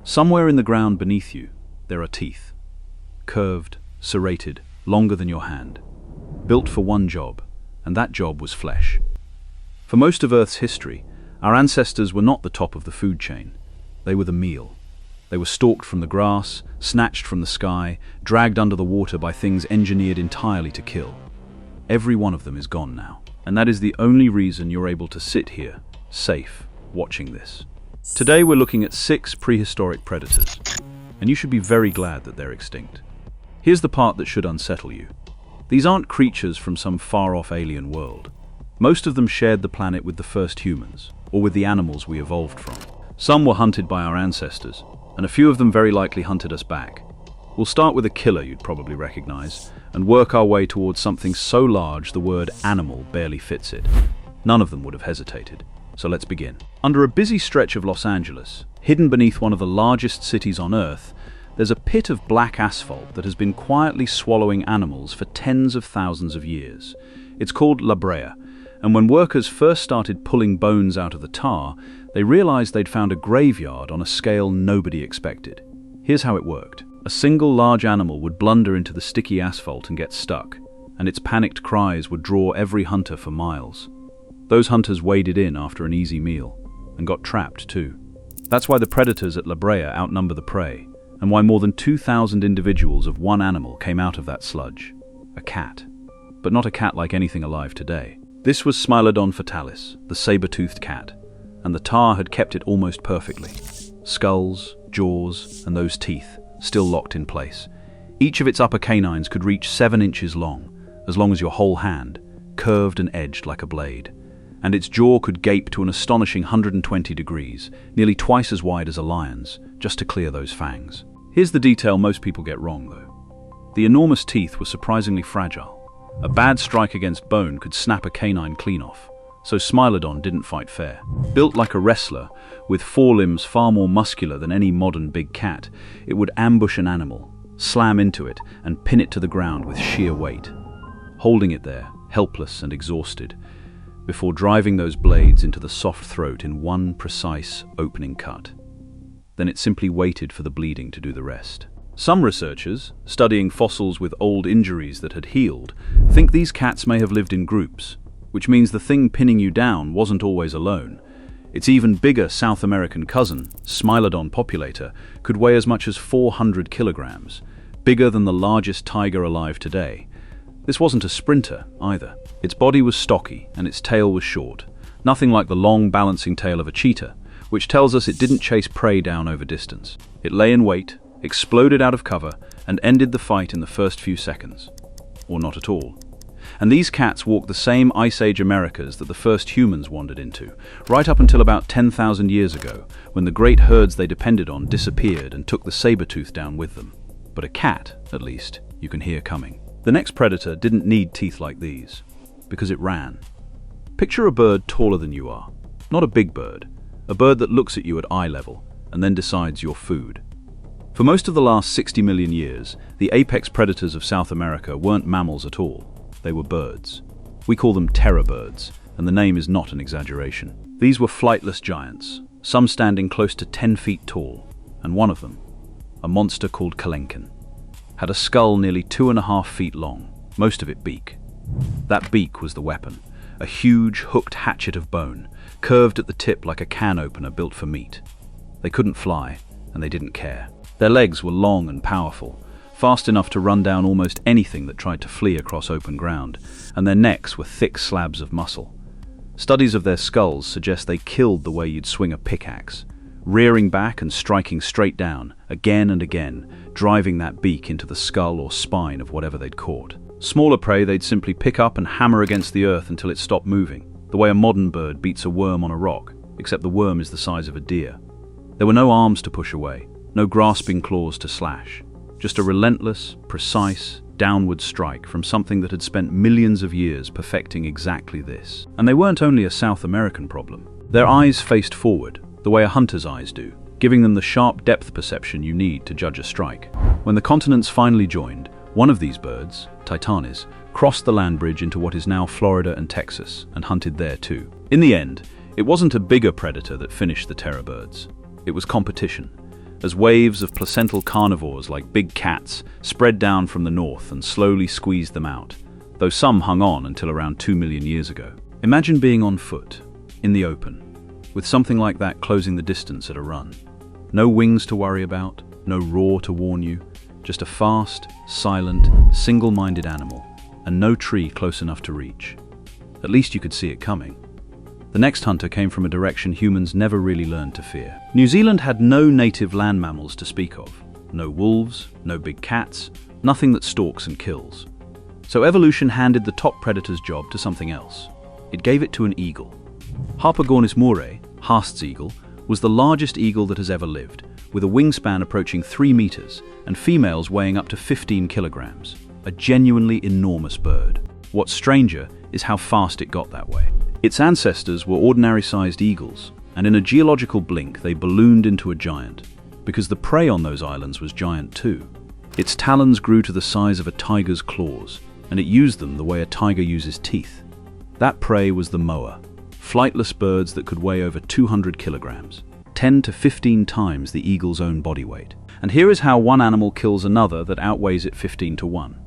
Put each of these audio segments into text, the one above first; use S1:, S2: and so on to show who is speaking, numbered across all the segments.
S1: Somewhere in the ground beneath you, there are teeth. Curved, serrated, longer than your hand. Built for one job, and that job was flesh. For most of Earth's history, our ancestors were not the top of the food chain. They were the meal. They were stalked from the grass, snatched from the sky, dragged under the water by things engineered entirely to kill. Every one of them is gone now. And that is the only reason you're able to sit here, safe, watching this. Today we're looking at 6 prehistoric predators, and you should be very glad that they're extinct. Here's the part that should unsettle you. These aren't creatures from some far-off alien world. Most of them shared the planet with the first humans, or with the animals we evolved from. Some were hunted by our ancestors, and a few of them very likely hunted us back. We'll start with a killer you'd probably recognize, and work our way towards something so large the word animal barely fits it. None of them would have hesitated. So let's begin. Under a busy stretch of Los Angeles, hidden beneath one of the largest cities on Earth, there's a pit of black asphalt that has been quietly swallowing animals for tens of thousands of years. It's called La Brea, and when workers first started pulling bones out of the tar, they realized they'd found a graveyard on a scale nobody expected. Here's how it worked. A single large animal would blunder into the sticky asphalt and get stuck, and its panicked cries would draw every hunter for miles. Those hunters waded in after an easy meal, and got trapped too. That's why the predators at La Brea outnumber the prey, and why more than 2,000 individuals of one animal came out of that sludge. A cat. But not a cat like anything alive today. This was Smilodon fatalis, the saber-toothed cat, and the tar had kept it almost perfectly. Skulls, jaws, and those teeth, still locked in place. Each of its upper canines could reach 7 inches long as your whole hand, curved and edged like a blade. And its jaw could gape to an astonishing 120 degrees, nearly twice as wide as a lion's, just to clear those fangs. Here's the detail most people get wrong, though. The enormous teeth were surprisingly fragile. A bad strike against bone could snap a canine clean off, so Smilodon didn't fight fair. Built like a wrestler, with forelimbs far more muscular than any modern big cat, it would ambush an animal, slam into it, and pin it to the ground with sheer weight, holding it there, helpless and exhausted, before driving those blades into the soft throat in one precise opening cut. Then it simply waited for the bleeding to do the rest. Some researchers, studying fossils with old injuries that had healed, think these cats may have lived in groups, which means the thing pinning you down wasn't always alone. Its even bigger South American cousin, Smilodon populator, could weigh as much as 400 kilograms, bigger than the largest tiger alive today. This wasn't a sprinter, either. Its body was stocky, and its tail was short, nothing like the long balancing tail of a cheetah, which tells us it didn't chase prey down over distance. It lay in wait, exploded out of cover, and ended the fight in the first few seconds. Or not at all. And these cats walked the same Ice Age Americas that the first humans wandered into, right up until about 10,000 years ago, when the great herds they depended on disappeared and took the saber-tooth down with them. But a cat, at least, you can hear coming. The next predator didn't need teeth like these, because it ran. Picture a bird taller than you are. Not a big bird, a bird that looks at you at eye level, and then decides you're food. For most of the last 60 million years, the apex predators of South America weren't mammals at all. They were birds. We call them terror birds, and the name is not an exaggeration. These were flightless giants, some standing close to 10 feet tall, and one of them, a monster called Kalenkin, had a skull nearly 2.5 feet long, most of it beak. That beak was the weapon, a huge hooked hatchet of bone, curved at the tip like a can opener built for meat. They couldn't fly, and they didn't care. Their legs were long and powerful, fast enough to run down almost anything that tried to flee across open ground, and their necks were thick slabs of muscle. Studies of their skulls suggest they killed the way you'd swing a pickaxe, rearing back and striking straight down, again and again, driving that beak into the skull or spine of whatever they'd caught. Smaller prey they'd simply pick up and hammer against the earth until it stopped moving, the way a modern bird beats a worm on a rock, except the worm is the size of a deer. There were no arms to push away, no grasping claws to slash, just a relentless, precise, downward strike from something that had spent millions of years perfecting exactly this. And they weren't only a South American problem. Their eyes faced forward, the way a hunter's eyes do, giving them the sharp depth perception you need to judge a strike. When the continents finally joined, one of these birds, Titanes, crossed the land bridge into what is now Florida and Texas, and hunted there too. In the end, it wasn't a bigger predator that finished the terror birds. It was competition. as waves of placental carnivores like big cats spread down from the north and slowly squeezed them out, though some hung on until around 2 million years ago. Imagine being on foot, in the open, with something like that closing the distance at a run. No wings to worry about, no roar to warn you, just a fast, silent, single-minded animal, and no tree close enough to reach. At least you could see it coming. The next hunter came from a direction humans never really learned to fear. New Zealand had no native land mammals to speak of. No wolves, no big cats, nothing that stalks and kills. So evolution handed the top predator's job to something else. It gave it to an eagle. Harpagornis murray, Haast's eagle, was the largest eagle that has ever lived, with a wingspan approaching 3 meters and females weighing up to 15 kilograms. A genuinely enormous bird. What's stranger is how fast it got that way. Its ancestors were ordinary-sized eagles, and in a geological blink they ballooned into a giant, because the prey on those islands was giant too. Its talons grew to the size of a tiger's claws, and it used them the way a tiger uses teeth. That prey was the moa, flightless birds that could weigh over 200 kilograms, 10 to 15 times the eagle's own body weight. And here is how one animal kills another that outweighs it 15 to 1.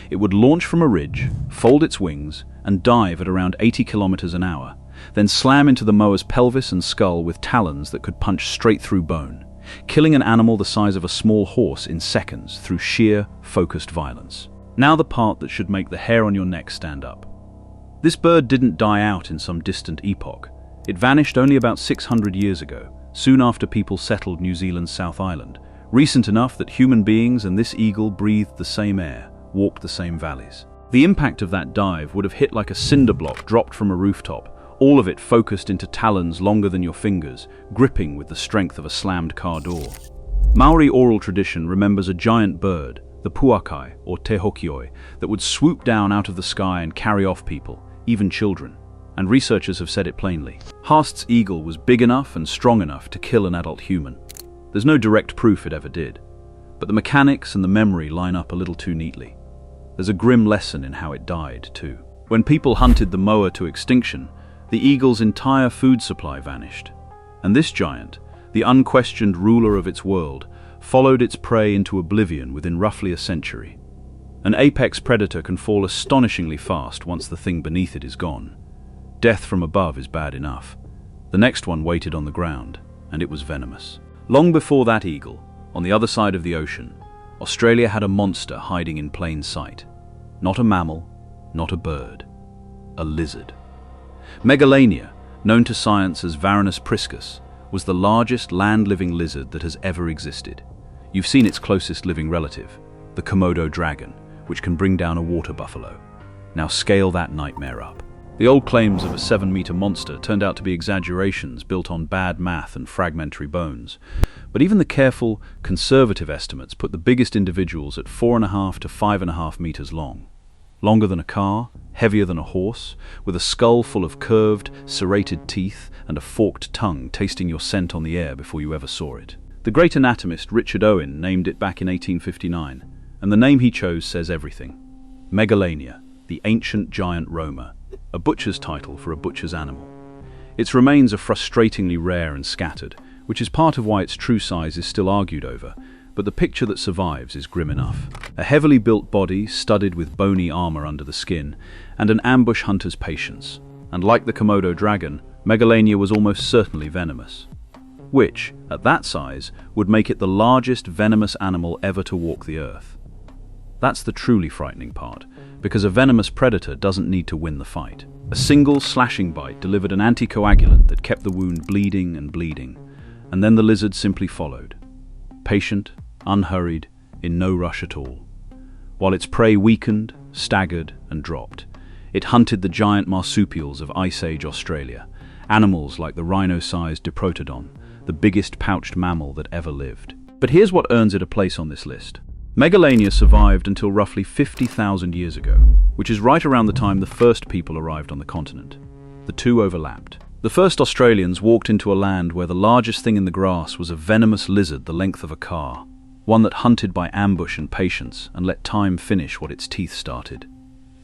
S1: It would launch from a ridge, fold its wings, and dive at around 80 kilometers an hour, then slam into the moa's pelvis and skull with talons that could punch straight through bone, killing an animal the size of a small horse in seconds through sheer, focused violence. Now the part that should make the hair on your neck stand up. This bird didn't die out in some distant epoch. It vanished only about 600 years ago, soon after people settled New Zealand's South Island, recent enough that human beings and this eagle breathed the same air, walked the same valleys. The impact of that dive would have hit like a cinder block dropped from a rooftop, all of it focused into talons longer than your fingers, gripping with the strength of a slammed car door. Maori oral tradition remembers a giant bird, the puakai, or te hokioi, that would swoop down out of the sky and carry off people, even children. And researchers have said it plainly. Haast's eagle was big enough and strong enough to kill an adult human. There's no direct proof it ever did, but the mechanics and the memory line up a little too neatly. There's a grim lesson in how it died, too. When people hunted the moa to extinction, the eagle's entire food supply vanished. And this giant, the unquestioned ruler of its world, followed its prey into oblivion within roughly a century. An apex predator can fall astonishingly fast once the thing beneath it is gone. Death from above is bad enough. The next one waited on the ground, and it was venomous. Long before that eagle, on the other side of the ocean, Australia had a monster hiding in plain sight. Not a mammal, not a bird. A lizard. Megalania, known to science as Varanus priscus, was the largest land-living lizard that has ever existed. You've seen its closest living relative, the Komodo dragon, which can bring down a water buffalo. Now scale that nightmare up. The old claims of a 7-meter monster turned out to be exaggerations built on bad math and fragmentary bones. But even the careful, conservative estimates put the biggest individuals at 4.5 to 5.5 meters long. Longer than a car, heavier than a horse, with a skull full of curved, serrated teeth and a forked tongue tasting your scent on the air before you ever saw it. The great anatomist Richard Owen named it back in 1859, and the name he chose says everything. Megalania, the ancient giant roamer, a butcher's title for a butcher's animal. Its remains are frustratingly rare and scattered, which is part of why its true size is still argued over, but the picture that survives is grim enough. A heavily built body studded with bony armor under the skin, and an ambush hunter's patience. And like the Komodo dragon, Megalania was almost certainly venomous, which, at that size, would make it the largest venomous animal ever to walk the earth. That's the truly frightening part, because a venomous predator doesn't need to win the fight. A single slashing bite delivered an anticoagulant that kept the wound bleeding and bleeding, and then the lizard simply followed. Patient, unhurried, in no rush at all. While its prey weakened, staggered, and dropped, it hunted the giant marsupials of Ice Age Australia, animals like the rhino-sized Diprotodon, the biggest pouched mammal that ever lived. But here's what earns it a place on this list. Megalania survived until roughly 50,000 years ago, which is right around the time the first people arrived on the continent. The two overlapped. The first Australians walked into a land where the largest thing in the grass was a venomous lizard the length of a car, one that hunted by ambush and patience and let time finish what its teeth started.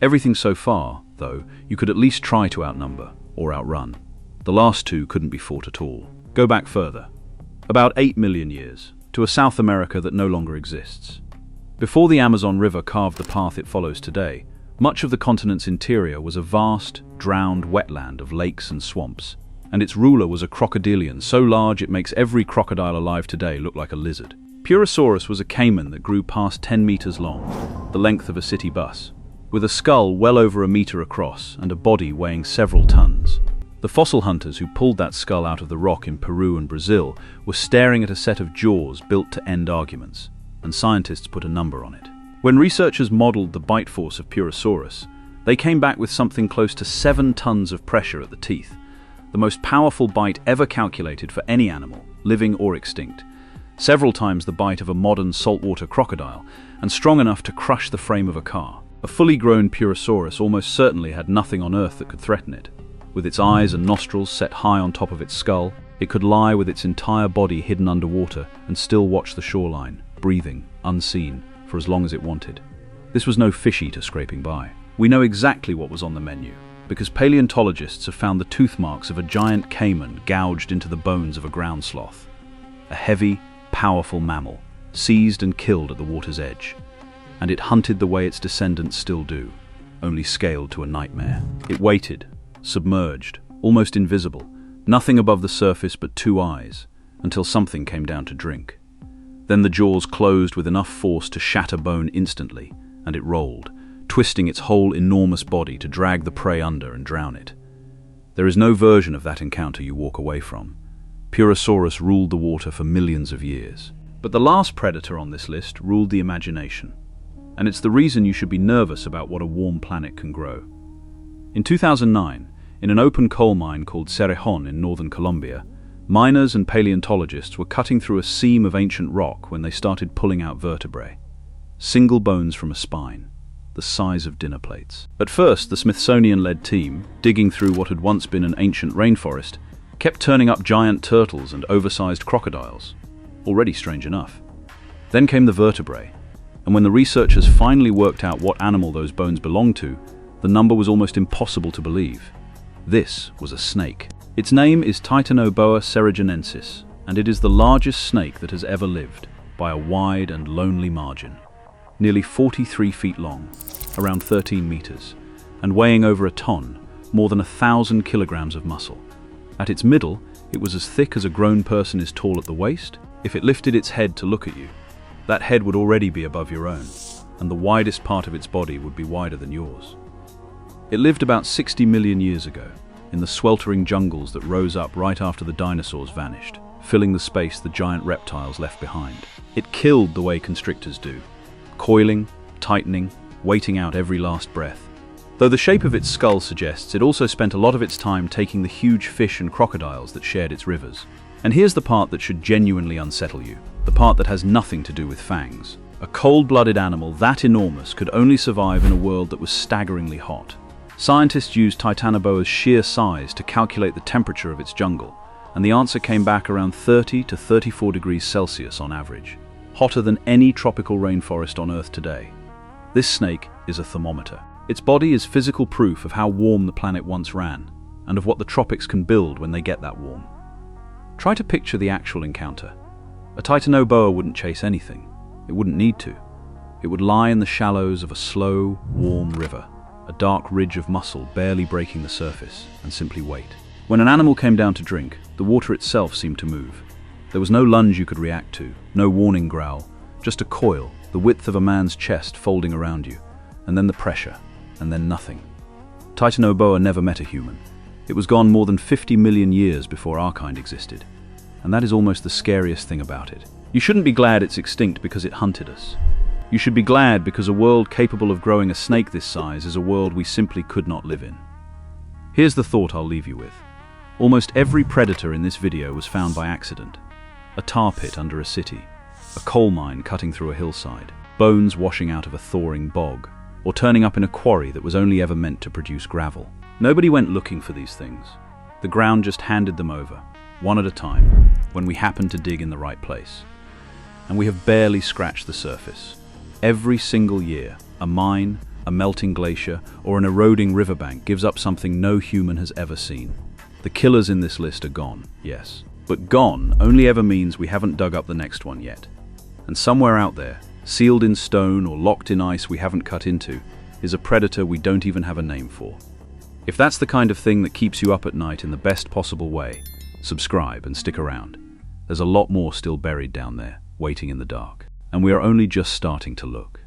S1: Everything so far, though, you could at least try to outnumber or outrun. The last two couldn't be fought at all. Go back further. About 8 million years, to a South America that no longer exists. Before the Amazon River carved the path it follows today, much of the continent's interior was a vast, drowned wetland of lakes and swamps, and its ruler was a crocodilian so large it makes every crocodile alive today look like a lizard. Purussaurus was a caiman that grew past 10 meters long, the length of a city bus, with a skull well over a meter across and a body weighing several tons. The fossil hunters who pulled that skull out of the rock in Peru and Brazil were staring at a set of jaws built to end arguments, and scientists put a number on it. When researchers modeled the bite force of Purussaurus, they came back with something close to 7 tons of pressure at the teeth, the most powerful bite ever calculated for any animal, living or extinct, several times the bite of a modern saltwater crocodile, and strong enough to crush the frame of a car. A fully grown Purussaurus almost certainly had nothing on Earth that could threaten it. With its eyes and nostrils set high on top of its skull, it could lie with its entire body hidden underwater and still watch the shoreline, breathing, unseen, for as long as it wanted. This was no fish eater scraping by. We know exactly what was on the menu, because paleontologists have found the tooth marks of a giant caiman gouged into the bones of a ground sloth. A heavy, powerful mammal, seized and killed at the water's edge. And it hunted the way its descendants still do, only scaled to a nightmare. It waited, submerged, almost invisible, nothing above the surface but 2 eyes, until something came down to drink. Then the jaws closed with enough force to shatter bone instantly, and it rolled, twisting its whole enormous body to drag the prey under and drown it. There is no version of that encounter you walk away from. Purussaurus ruled the water for millions of years. But the last predator on this list ruled the imagination. And it's the reason you should be nervous about what a warm planet can grow. In 2009, in an open coal mine called Cerrejón in northern Colombia, miners and paleontologists were cutting through a seam of ancient rock when they started pulling out vertebrae. Single bones from a spine, the size of dinner plates. At first, the Smithsonian-led team, digging through what had once been an ancient rainforest, kept turning up giant turtles and oversized crocodiles. Already strange enough. Then came the vertebrae, and when the researchers finally worked out what animal those bones belonged to, the number was almost impossible to believe. This was a snake. Its name is Titanoboa cerriginensis, and it is the largest snake that has ever lived, by a wide and lonely margin. Nearly 43 feet long, around 13 meters, and weighing over a ton, more than 1,000 kilograms of muscle. At its middle, it was as thick as a grown person is tall at the waist. If it lifted its head to look at you, that head would already be above your own, and the widest part of its body would be wider than yours. It lived about 60 million years ago, in the sweltering jungles that rose up right after the dinosaurs vanished, filling the space the giant reptiles left behind. It killed the way constrictors do, coiling, tightening, waiting out every last breath. Though the shape of its skull suggests it also spent a lot of its time taking the huge fish and crocodiles that shared its rivers. And here's the part that should genuinely unsettle you, the part that has nothing to do with fangs. A cold-blooded animal that enormous could only survive in a world that was staggeringly hot. Scientists used Titanoboa's sheer size to calculate the temperature of its jungle, and the answer came back around 30 to 34 degrees Celsius on average, hotter than any tropical rainforest on Earth today. This snake is a thermometer. Its body is physical proof of how warm the planet once ran, and of what the tropics can build when they get that warm. Try to picture the actual encounter. A Titanoboa wouldn't chase anything. It wouldn't need to. It would lie in the shallows of a slow, warm river, a dark ridge of muscle barely breaking the surface, and simply wait. When an animal came down to drink, the water itself seemed to move. There was no lunge you could react to, no warning growl, just a coil, the width of a man's chest folding around you, and then the pressure, and then nothing. Titanoboa never met a human. It was gone more than 50 million years before our kind existed, and that is almost the scariest thing about it. You shouldn't be glad it's extinct because it hunted us. You should be glad because a world capable of growing a snake this size is a world we simply could not live in. Here's the thought I'll leave you with. Almost every predator in this video was found by accident. A tar pit under a city, a coal mine cutting through a hillside, bones washing out of a thawing bog, or turning up in a quarry that was only ever meant to produce gravel. Nobody went looking for these things. The ground just handed them over, one at a time, when we happened to dig in the right place. And we have barely scratched the surface. Every single year, a mine, a melting glacier, or an eroding riverbank gives up something no human has ever seen. The killers in this list are gone, yes, But gone only ever means we haven't dug up the next one yet. And somewhere out there, sealed in stone or locked in ice we haven't cut into, is a predator we don't even have a name for. If that's the kind of thing that keeps you up at night in the best possible way, subscribe and stick around. There's a lot more still buried down there, waiting in the dark. And we are only just starting to look.